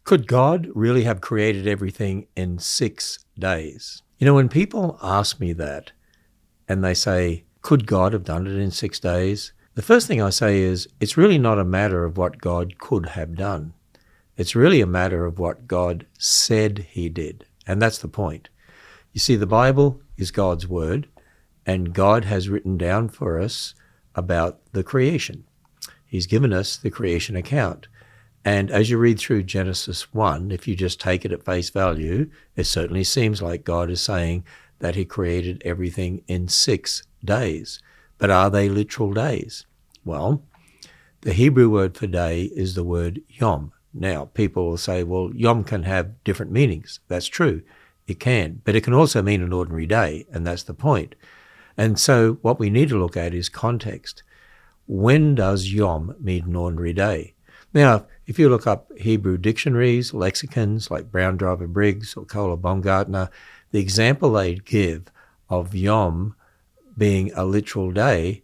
Could God really have created everything in 6 days? When people ask me that and they say, could God have done it in 6 days? The first thing I say is, it's really not a matter of what God could have done. It's really a matter of what God said he did. And that's the point. You see, the Bible is God's word, and God has written down for us about the creation. He's given us the creation account. And as you read through Genesis 1, if you just take it at face value, it certainly seems like God is saying that he created everything in 6 days. But are they literal days? Well, the Hebrew word for day is the word yom. Now, people will say, well, yom can have different meanings. That's true. It can. But it can also mean an ordinary day, and that's the point. And so what we need to look at is context. When does yom mean an ordinary day? Now, if you look up Hebrew dictionaries, lexicons like Brown Driver Briggs or Kohler Baumgartner, the example they give of Yom being a literal day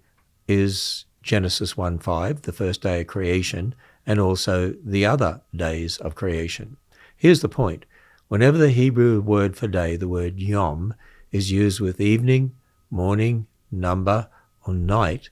is Genesis 1:5, the first day of creation, and also the other days of creation. Here's the point. Whenever the Hebrew word for day, the word Yom, is used with evening, morning, number, or night,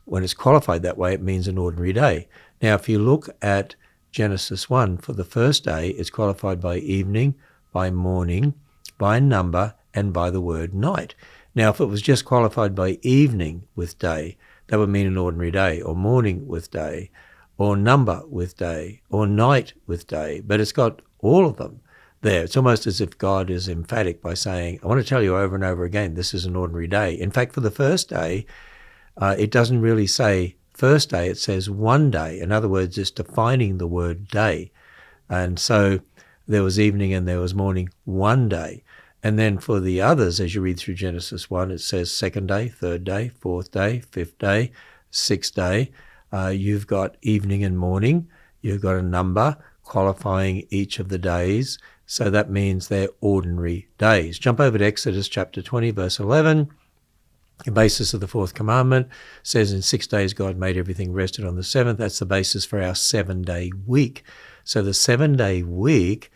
when it's qualified that way, it means an ordinary day. Now, if you look at Genesis 1, for the first day, it's qualified by evening, by morning, by number, and by the word night. Now, if it was just qualified by evening with day, that would mean an ordinary day, or morning with day, or number with day, or night with day. But it's got all of them there. It's almost as if God is emphatic by saying, I want to tell you over and over again, this is an ordinary day. In fact, for the first day, it doesn't really say first day, it says one day. In other words, it's defining the word day. And so there was evening and there was morning one day. And then for the others, as you read through Genesis 1, it says second day, third day, fourth day, fifth day, sixth day. You've got evening and morning. You've got a number qualifying each of the days. So that means they're ordinary days. Jump over to Exodus chapter 20, verse 11. The basis of the fourth commandment says in 6 days God made everything, rested on the seventh. That's the basis for our 7-day week. So the 7-day week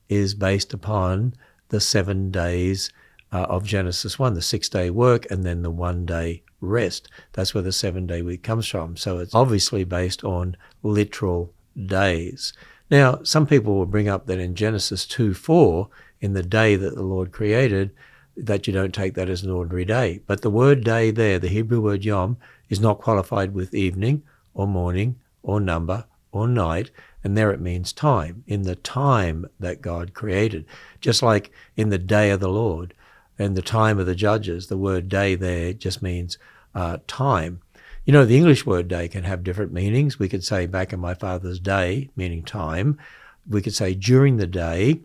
is based upon the 7 days of Genesis 1, the 6-day work, and then the 1-day rest. That's where the 7-day week comes from. So it's obviously based on literal days. Now, some people will bring up that in Genesis 2:4, in the day that the Lord created, that you don't take that as an ordinary day. But the word day there, the Hebrew word yom, is not qualified with evening or morning or number or night, and there it means time, in the time that God created. Just like in the day of the Lord and the time of the judges, the word day there just means time. The English word day can have different meanings. We could say back in my father's day, meaning time. We could say during the day,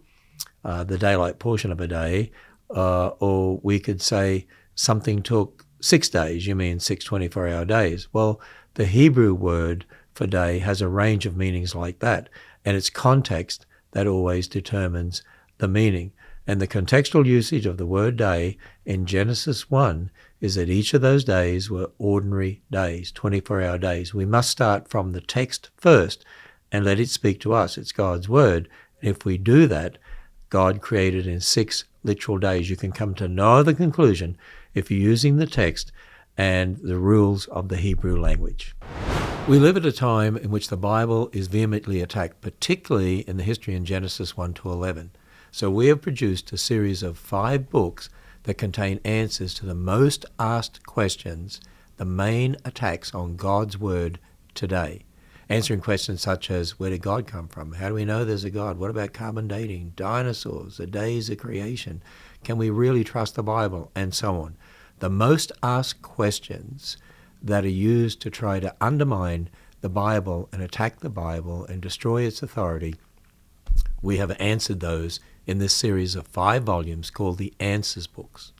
the daylight portion of a day, or we could say something took 6 days, you mean 6 24-hour days. Well, the Hebrew word for day has a range of meanings like that, and it's context that always determines the meaning. And the contextual usage of the word day in Genesis 1 is that each of those days were ordinary days, 24-hour days. We must start from the text first and let it speak to us. It's God's word. And if we do that, God created in 6 literal days. You can come to no other conclusion if you're using the text and the rules of the Hebrew language. We live at a time in which the Bible is vehemently attacked, particularly in the history in Genesis 1 to 11. So we have produced a series of 5 books that contain answers to the most asked questions, the main attacks on God's word today. Answering questions such as, where did God come from? How do we know there's a God? What about carbon dating, dinosaurs, the days of creation? Can we really trust the Bible? And so on. The most asked questions that are used to try to undermine the Bible and attack the Bible and destroy its authority, we have answered those in this series of 5 volumes called the Answers Books.